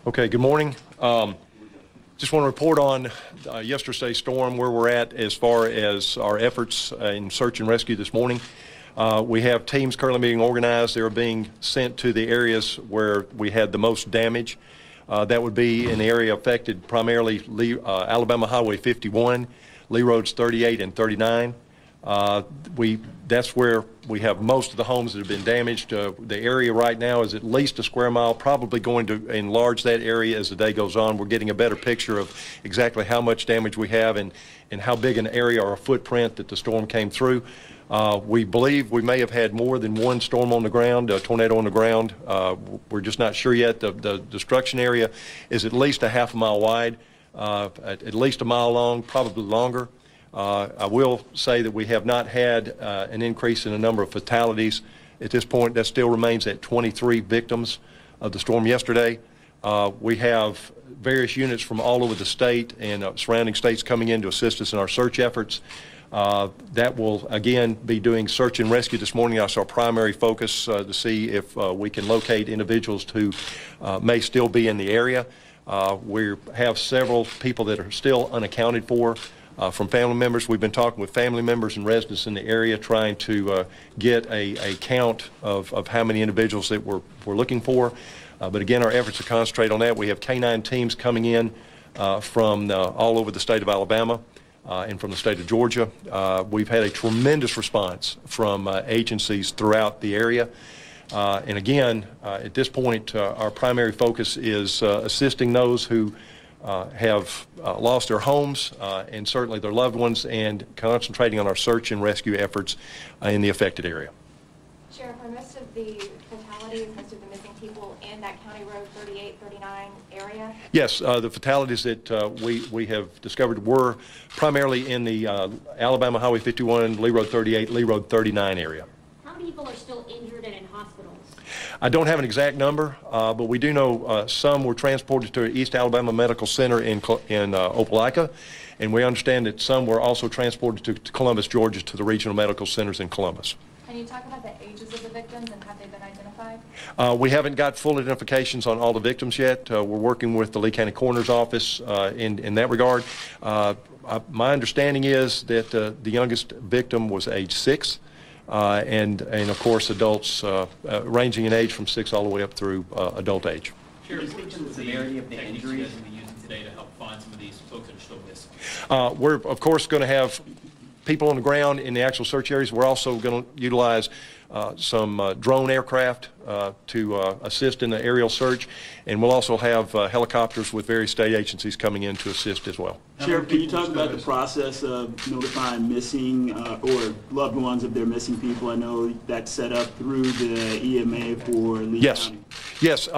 Okay, good morning. Just want to report on yesterday's storm, where we're at as far as our efforts in search and rescue this morning. We have teams currently being organized. They're being sent to the areas where we had the most damage. That would be in the area affected primarily Alabama Highway 51, Lee Roads 38 and 39. That's where we have most of the homes that have been damaged. The area right now is at least a square mile, probably going to enlarge that area as the day goes on. We're getting a better picture of exactly how much damage we have and how big an area or a footprint that the storm came through. We believe we may have had more than one storm on the ground, a tornado on the ground. We're just not sure yet. The destruction area is at least a half a mile wide, at least a mile long, probably longer. I will say that we have not had an increase in the number of fatalities. At this point, that still remains at 23 victims of the storm yesterday. We have various units from all over the state and surrounding states coming in to assist us in our search efforts. That will again be doing search and rescue this morning. That's our primary focus, to see if we can locate individuals who may still be in the area. We have several people that are still unaccounted for. From family members. We've been talking with family members and residents in the area, trying to get a count of how many individuals that we're looking for. But again, our efforts to concentrate on that. We have K-9 teams coming in from all over the state of Alabama and from the state of Georgia. We've had a tremendous response from agencies throughout the area. And again, at this point, our primary focus is assisting those who have lost their homes and certainly their loved ones, and concentrating on our search and rescue efforts in the affected area. Sheriff, are most of the fatalities, most of the missing people in that County Road 38, 39 area? Yes, the fatalities that we have discovered were primarily in the Alabama Highway 51, Lee Road 38, Lee Road 39 area. How many people are still injured and in hospitals? I don't have an exact number, but we do know some were transported to East Alabama Medical Center in Opelika, and we understand that some were also transported to Columbus, Georgia, to the regional medical centers in Columbus. Can you talk about the ages of the victims and have they been identified? We haven't got full identifications on all the victims yet. We're working with the Lee County Coroner's Office in that regard. My understanding is that the youngest victim was age 6. And of course adults ranging in age from 6 all the way up through adult age. Sheriff, what is the severity of the injuries that we're using today to help find some of these folks that are still missing? We're of course going to have people on the ground in the actual search areas. We're also going to utilize some drone aircraft to assist in the aerial search, and we'll also have helicopters with various state agencies coming in to assist as well. Sheriff, can you talk about the process of notifying missing or loved ones of their missing people? I know that's set up through the EMA for Lee County. Yes.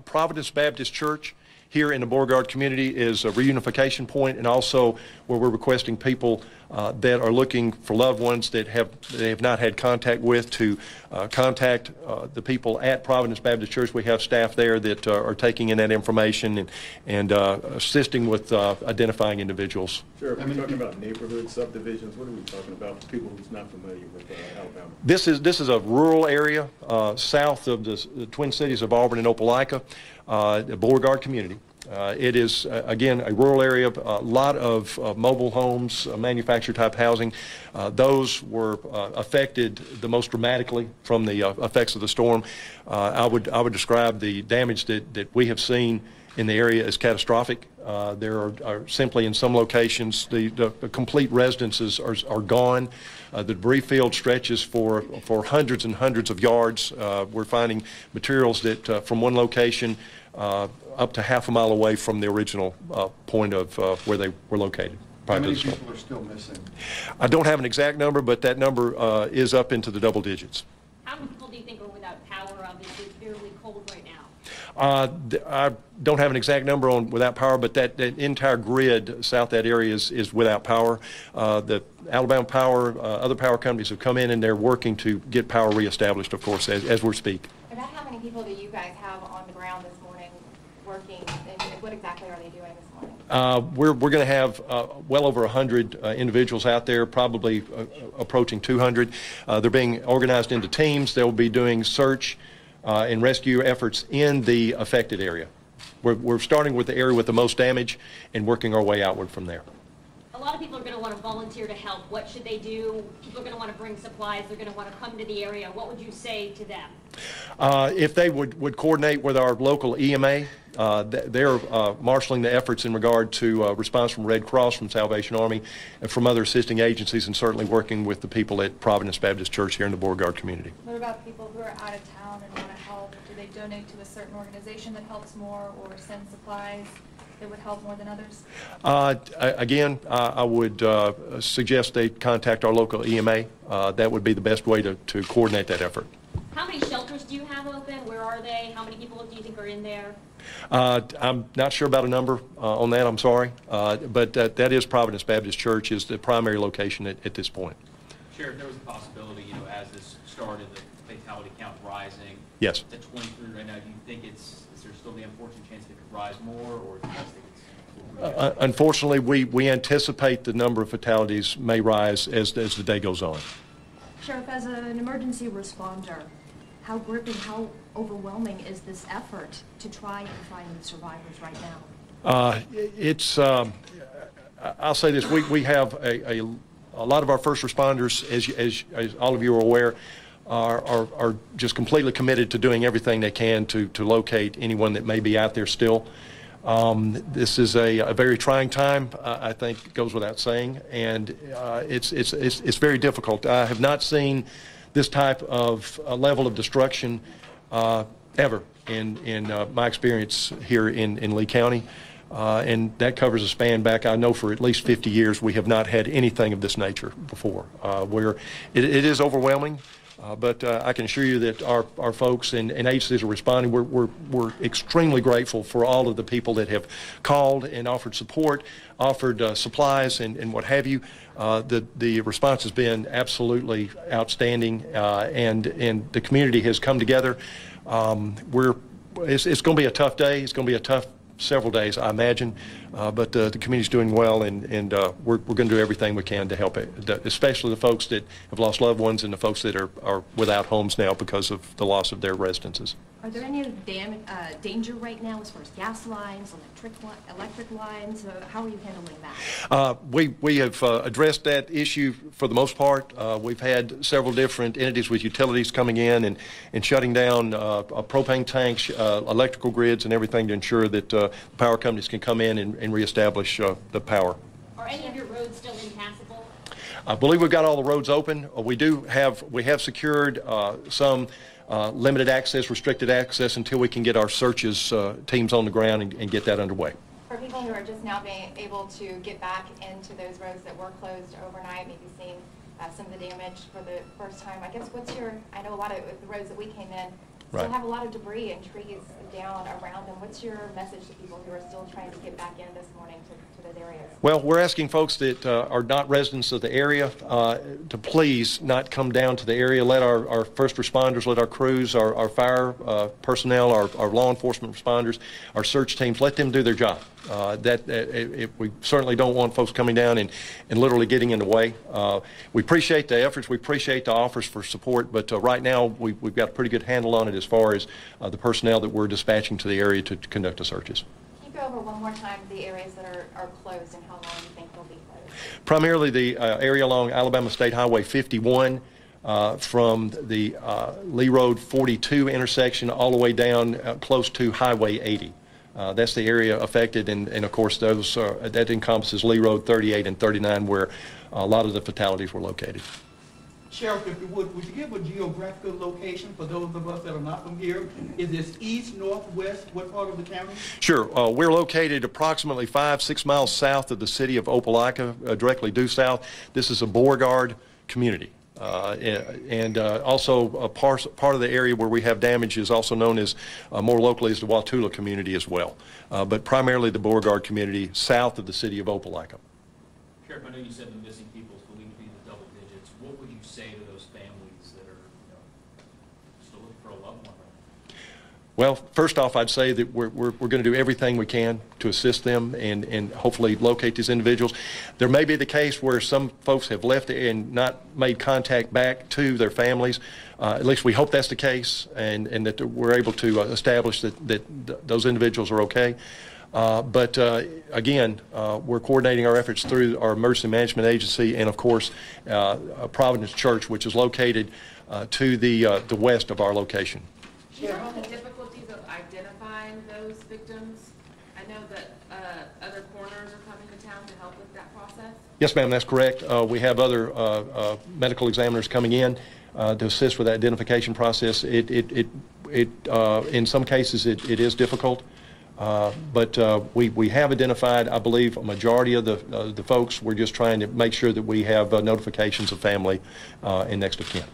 Providence Baptist Church here in the Beauregard community is a reunification point, and also where we're requesting people that are looking for loved ones that they have not had contact with to contact the people at Providence Baptist Church. We have staff there that are taking in that information and assisting with identifying individuals. Sure. Are we talking about neighborhood subdivisions? What are we talking about for people who's not familiar with Alabama? This is a rural area south of the Twin Cities of Auburn and Opelika, the Beauregard community. It is, again, a rural area, a lot of mobile homes, manufactured type housing. Those were affected the most dramatically from the effects of the storm. I would describe the damage that we have seen in the area as catastrophic. There are simply in some locations the complete residences are gone. The debris field stretches for hundreds and hundreds of yards. We're finding materials that from one location up to half a mile away from the original point of where they were located. How many people are still missing? I don't have an exact number, but that number is up into the double digits. How many people do you think are without power? Obviously, it's fairly cold right now. I don't have an exact number on without power, but that entire grid south that area is without power. The Alabama Power, other power companies have come in and they're working to get power reestablished, of course, as we speak. About how many people do you guys have on the ground this morning working, and what exactly are they doing this morning? We're going to have well over 100 individuals out there, probably approaching 200. They're being organized into teams. They'll be doing search and rescue efforts in the affected area. We're starting with the area with the most damage and working our way outward from there. A lot of people are going to want to volunteer to help. What should they do? People are going to want to bring supplies. They're going to want to come to the area. What would you say to them? If they would coordinate with our local EMA, they're marshaling the efforts in regard to response from Red Cross, from Salvation Army, and from other assisting agencies, and certainly working with the people at Providence Baptist Church here in the Beauregard community. What about people who are out of town and want to help? Do they donate to a certain organization that helps more, or send supplies that would help more than others? Again, I would suggest they contact our local EMA. That would be the best way to coordinate that effort. How many shelters do you have open? Where are they? How many people do you think are in there? I'm not sure about a number on that, I'm sorry. But that is Providence Baptist Church is the primary location at this point. Sheriff, there was a possibility, you know, as this started, the fatality count rising. Yes. To 23 right now, do you think is there still the unfortunate chance it could rise more, or do you guys think it's? Unfortunately, we anticipate the number of fatalities may rise as the day goes on. Sheriff, as an emergency responder, how gripping, how overwhelming is this effort to try and find the survivors right now? I'll say this, we have a lot of our first responders, as all of you are aware, are just completely committed to doing everything they can to locate anyone that may be out there still. This is a very trying time, I think goes without saying, and it's very difficult. I have not seen this type of level of destruction ever in my experience here in Lee County, and that covers a span back, I know, for at least 50 years. We have not had anything of this nature before. It is overwhelming. But I can assure you that our folks and agencies are responding. We're extremely grateful for all of the people that have called and offered support, offered supplies and what have you. The response has been absolutely outstanding, and the community has come together. It's going to be a tough day. It's going to be a tough several days, I imagine, but the community's doing well, and we're going to do everything we can to help it, especially the folks that have lost loved ones and the folks that are without homes now because of the loss of their residences. Are there any danger right now as far as gas lines, electric lines? How are you handling that? We have addressed that issue for the most part. We've had several different entities with utilities coming in and shutting down propane tanks, electrical grids, and everything to ensure that power companies can come in and reestablish the power. Are any of your roads still impassable? I believe we've got all the roads open. We have secured some limited access, restricted access until we can get our searches teams on the ground and get that underway. For people who are just now being able to get back into those roads that were closed overnight, maybe seeing some of the damage for the first time, I guess I know a lot of the roads that we came in still have a lot of debris and trees down around them. What's your message to people who are still trying to get back in this morning to those areas? Well, we're asking folks that are not residents of the area to please not come down to the area. Let our first responders, let our crews, our fire personnel, our law enforcement responders, our search teams, let them do their job. We certainly don't want folks coming down and literally getting in the way. We appreciate the efforts, we appreciate the offers for support, but right now we've got a pretty good handle on it as far as the personnel that we're dispatching to the area to conduct the searches. Can you go over one more time the areas that are closed and how long you think they'll be closed? Primarily the area along Alabama State Highway 51 from the Lee Road 42 intersection all the way down close to Highway 80. That's the area affected, and of course that encompasses Lee Road 38 and 39 where a lot of the fatalities were located. Sheriff, if you would you give a geographical location for those of us that are not from here? Is this east, north, west? What part of the county? Sure. We're located approximately 5-6 miles south of the city of Opelika, directly due south. This is a Beauregard community. And also a part of the area where we have damage is also known as, more locally, as the Watula community as well. But primarily the Beauregard community south of the city of Opelika. Sheriff, I know you said the missing people is believed to be the double digits. What would you say to those families that are still looking for a loved one? Well, first off, I'd say that we're going to do everything we can to assist them and hopefully locate these individuals. There may be the case where some folks have left and not made contact back to their families. At least we hope that's the case, and that we're able to establish that those individuals are okay. But again, we're coordinating our efforts through our emergency management agency and, of course, Providence Church, which is located to the west of our location. Share on the difficulties of identifying those victims. I know that other coroners are coming to town to help with that process. Yes, ma'am, that's correct. We have other medical examiners coming in to assist with that identification process. In some cases, it is difficult. But we have identified, I believe, a majority of the folks. We're just trying to make sure that we have notifications of family and next of kin.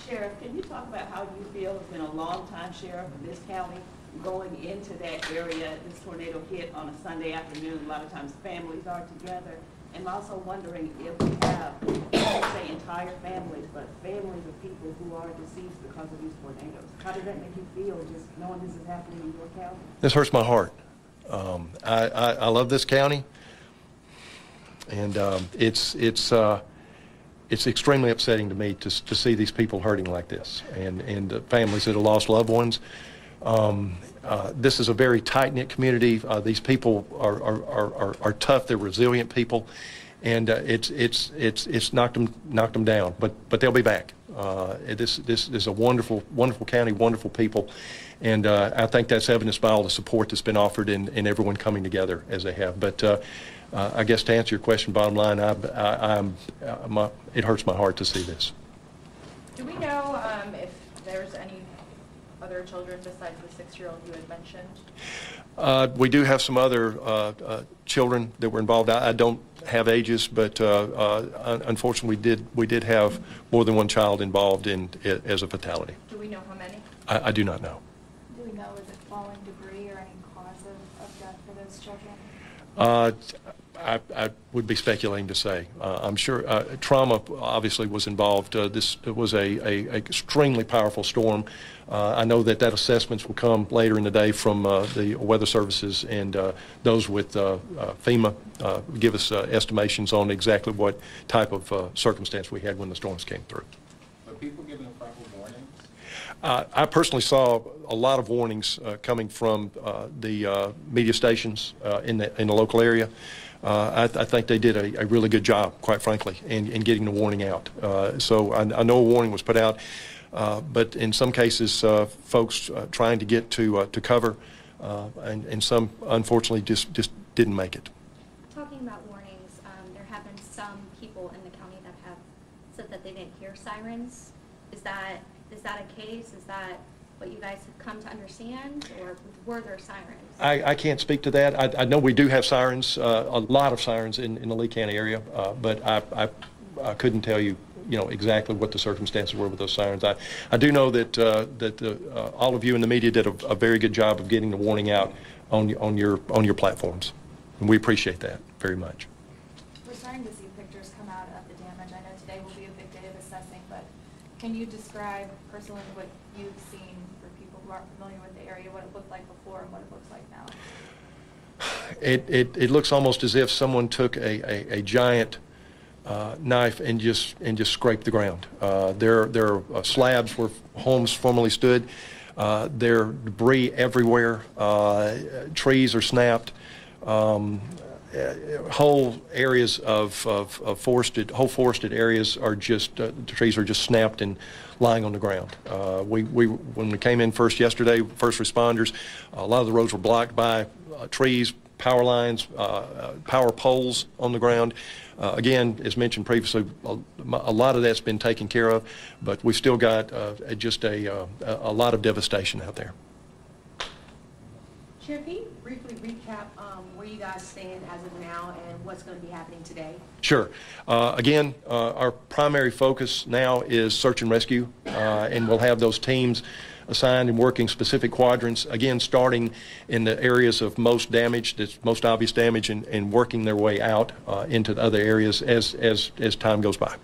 Sheriff, can you talk about how you feel it's been a long time, Sheriff, in this county, going into that area? This tornado hit on a Sunday afternoon. A lot of times families are together. And I'm also wondering if we have, I won't say entire families, but families of people who are deceased because of these tornadoes. How does that make you feel, just knowing this is happening in your county? This hurts my heart. I love this county, and it's extremely upsetting to me to see these people hurting like this, and families that have lost loved ones. This is a very tight-knit community. These people are tough. They're resilient people, and it's knocked them down. But they'll be back. This is a wonderful county, wonderful people, and I think that's evidenced by all the support that's been offered and everyone coming together as they have. But I guess to answer your question, bottom line, it hurts my heart to see this. Do we know if there's any other children besides the 6-year-old you had mentioned? We do have some other children that were involved. I don't have ages, but unfortunately we did have more than one child involved as a fatality. Do we know how many? I do not know. Do we know, is it falling debris or any cause of death for those children? I would be speculating to say. I'm sure trauma obviously was involved. This was a extremely powerful storm. I know that assessments will come later in the day from the weather services, and those with FEMA give us estimations on exactly what type of circumstance we had when the storms came through. Are people giving proper warnings? I personally saw a lot of warnings coming from the media stations in the local area. I think they did a really good job, quite frankly, in getting the warning out. So I know a warning was put out, but in some cases, folks trying to get to cover, and some unfortunately just didn't make it. Talking about warnings, there have been some people in the county that have said that they didn't hear sirens. Is that a case? Is that what you guys have come to understand, or were there sirens? I can't speak to that. I know we do have sirens, a lot of sirens in the Lee County area, but I couldn't tell you, exactly what the circumstances were with those sirens. I do know that all of you in the media did a very good job of getting the warning out on your platforms, and we appreciate that very much. We're starting to see pictures come out of the damage. I know today will be a big day of assessing, but can you describe personally what you've seen for people who aren't familiar with the area, what it looked like before and what it looks like now? It looks almost as if someone took a giant knife and just scraped the ground. There are slabs where homes formerly stood. There are debris everywhere. Trees are snapped. Whole areas of forested areas are just the trees are just snapped and lying on the ground. When we came in first responders, a lot of the roads were blocked by trees, power lines, power poles on the ground. Again, as mentioned previously, a lot of that's been taken care of, but we've still got just a lot of devastation out there. Sheriff, can you briefly recap where you guys stand as of now and what's going to be happening today? Sure. Again, our primary focus now is search and rescue, and we'll have those teams assigned and working specific quadrants, again starting in the areas of most damage, that's most obvious damage, and working their way out into the other areas as time goes by.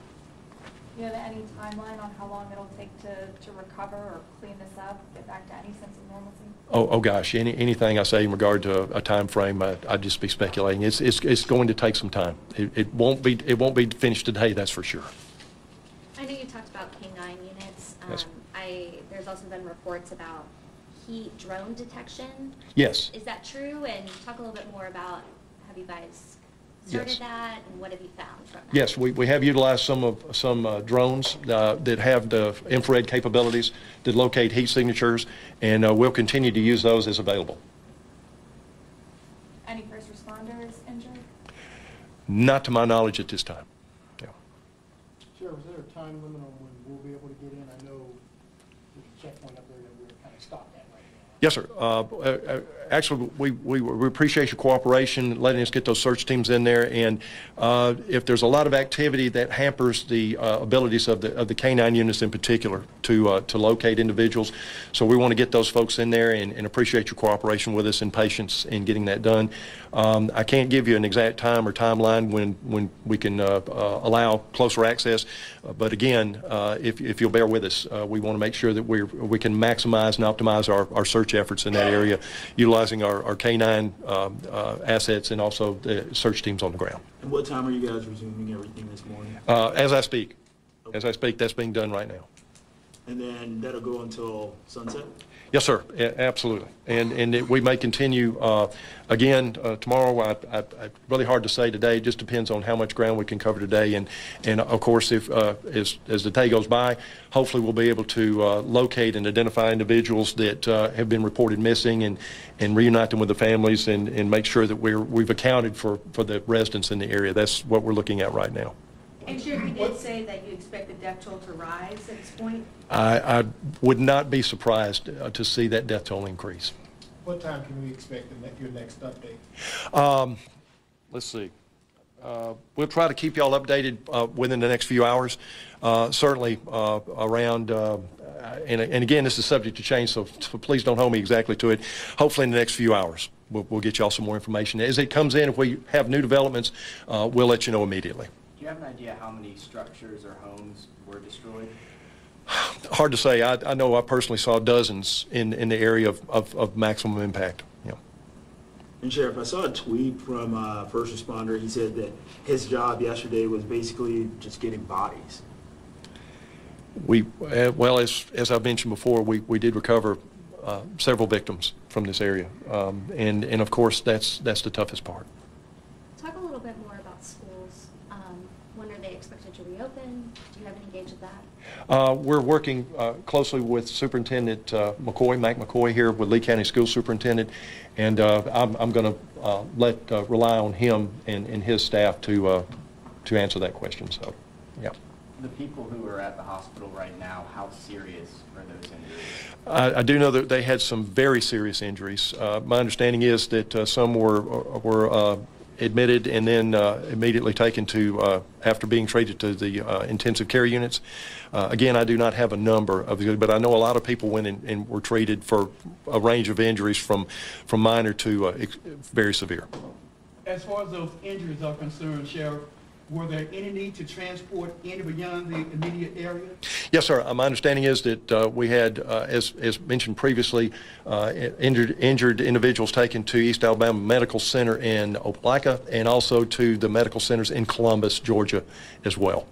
Do you have any timeline on how long it'll take to recover or clean this up, get back to any sense of normalcy? Oh gosh, anything I say in regard to a time frame, I'd just be speculating. It's going to take some time. It won't be finished today, that's for sure. I know you talked about K9 units. Yes. There's also been reports about heat drone detection. Yes. Is that true? And talk a little bit more about, have you guys started Yes. that, and what have you found from that? Yes, we have utilized some drones that have the infrared capabilities that locate heat signatures, and we'll continue to use those as available. Any first responders injured? Not to my knowledge at this time. Yeah. Sheriff, is there a time limit on when we'll be able to get in? I know there's a checkpoint up there that we're kind of stopped at right now. Yes, sir. Actually, we appreciate your cooperation, letting us get those search teams in there. And if there's a lot of activity that hampers the abilities of the K9 units in particular to locate individuals, so we want to get those folks in there and appreciate your cooperation with us and patience in getting that done. I can't give you an exact time or timeline when we can allow closer access, but again, if you'll bear with us, we want to make sure that we can maximize and optimize our search efforts in that area, utilizing our K9 assets and also the search teams on the ground. And what time are you guys resuming everything this morning? As I speak. As I speak, that's being done right now. And then that'll go until sunset? Yes, sir. Absolutely. And we may continue again tomorrow. Really hard to say today. It just depends on how much ground we can cover today. And of course, if as the day goes by, hopefully we'll be able to locate and identify individuals that have been reported missing and reunite them with the families and make sure that we've accounted for the residents in the area. That's what we're looking at right now. And Sheriff, you did say that you expect the death toll to rise at this point? I would not be surprised to see that death toll increase. What time can we expect your next update? Let's see. We'll try to keep y'all updated within the next few hours. Certainly around, and again, this is subject to change, so please don't hold me exactly to it. Hopefully in the next few hours, we'll get y'all some more information. As it comes in, if we have new developments, we'll let you know immediately. Do you have an idea how many structures or homes were destroyed? Hard to say. I know I personally saw dozens in the area of maximum impact. Yeah. And Sheriff, I saw a tweet from a first responder. He said that his job yesterday was basically just getting bodies. Well, as I've mentioned before, we did recover several victims from this area, and of course that's the toughest part. Talk a little bit more about schools. When are they expected to reopen? Do you have any gauge of that? We're working closely with Superintendent Mac McCoy here with Lee County School Superintendent, and I'm going to rely on him and his staff to answer that question. So, yeah. The people who are at the hospital right now, how serious are those injuries? I do know that they had some very serious injuries. My understanding is that some were admitted and then immediately taken to, after being treated, to the intensive care units. Again, I do not have a number of these, but I know a lot of people went and were treated for a range of injuries from minor to very severe. As far as those injuries are concerned, Sheriff, were there any need to transport any beyond the immediate area? Yes, sir. My understanding is that we had, as mentioned previously, injured individuals taken to East Alabama Medical Center in Opelika and also to the medical centers in Columbus, Georgia as well.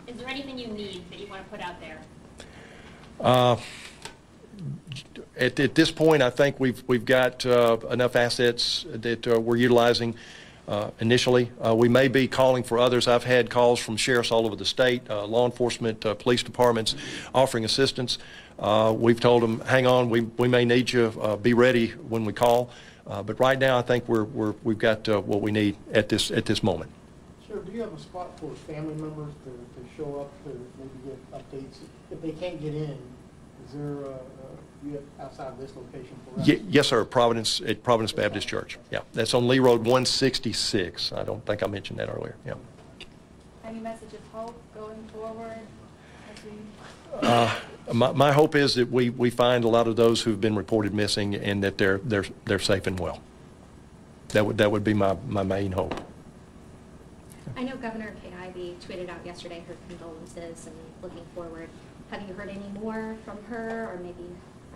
Is there anything you need that you want to put out there? At this point, I think we've got enough assets that we're utilizing initially. We may be calling for others. I've had calls from sheriffs all over the state, law enforcement, police departments offering assistance. We've told them, hang on, we may need you, be ready when we call. But right now, I think we've got what we need at this moment. Sheriff, do you have a spot for family members to show up to maybe get updates? If they can't get in, is there outside of this location for us? Yes, sir. Providence Baptist Church. Yeah, that's on Lee Road 166. I don't think I mentioned that earlier. Yeah. Any message of hope going forward? As we... My hope is that we find a lot of those who've been reported missing and that they're safe and well. That would be my main hope. I know Governor Kay Ivey tweeted out yesterday her condolences and looking forward. have you heard any more from her or maybe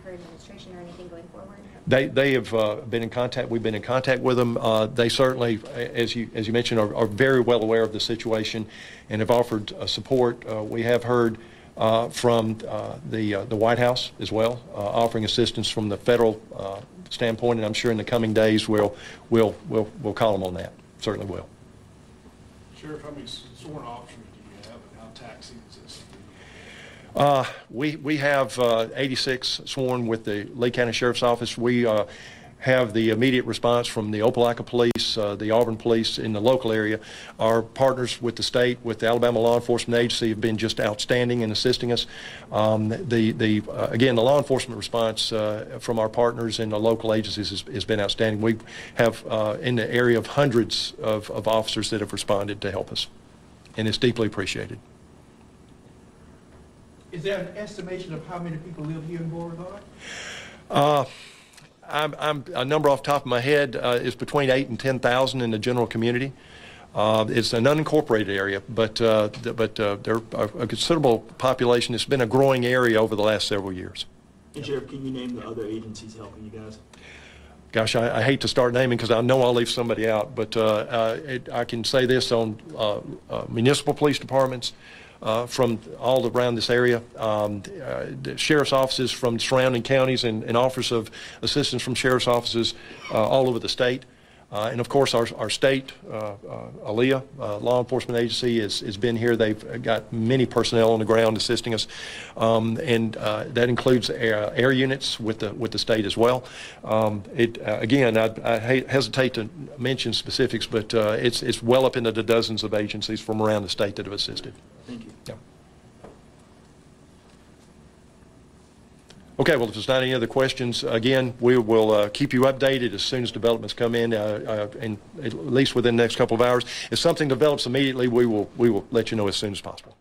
her administration or anything going forward? They have been in contact. We've been in contact with them. They certainly, as you mentioned, are very well aware of the situation and have offered support. We have heard from the White House as well, offering assistance from the federal standpoint, and I'm sure in the coming days we'll call them on that. Certainly will. Sheriff, how many sworn officers do you have, and how taxing is this? We have 86 sworn with the Lee County Sheriff's Office. We have the immediate response from the Opelika Police, the Auburn Police in the local area. Our partners with the state, with the Alabama Law Enforcement Agency, have been just outstanding in assisting us. Again, the law enforcement response from our partners in the local agencies has been outstanding. We have in the area of hundreds of officers that have responded to help us, and it's deeply appreciated. Is there an estimation of how many people live here in Beauregard? I'm a number off the top of my head is between 8,000 and 10,000 in the general community. It's an unincorporated area, but there are a considerable population. It's been a growing area over the last several years. And Sheriff, can you name the other agencies helping you guys? Gosh, I hate to start naming because I know I'll leave somebody out, but I can say this on municipal police departments from all around this area, the sheriff's offices from surrounding counties, and offers of assistance from sheriff's offices all over the state. And of course, our state, ALEA, law enforcement agency, has been here. They've got many personnel on the ground assisting us, and that includes air units with the state as well. Again, I hesitate to mention specifics, but it's well up into the dozens of agencies from around the state that have assisted. Thank you. Yeah. Okay, well, if there's not any other questions, again, we will keep you updated as soon as developments come in, and at least within the next couple of hours. If something develops immediately, we will let you know as soon as possible.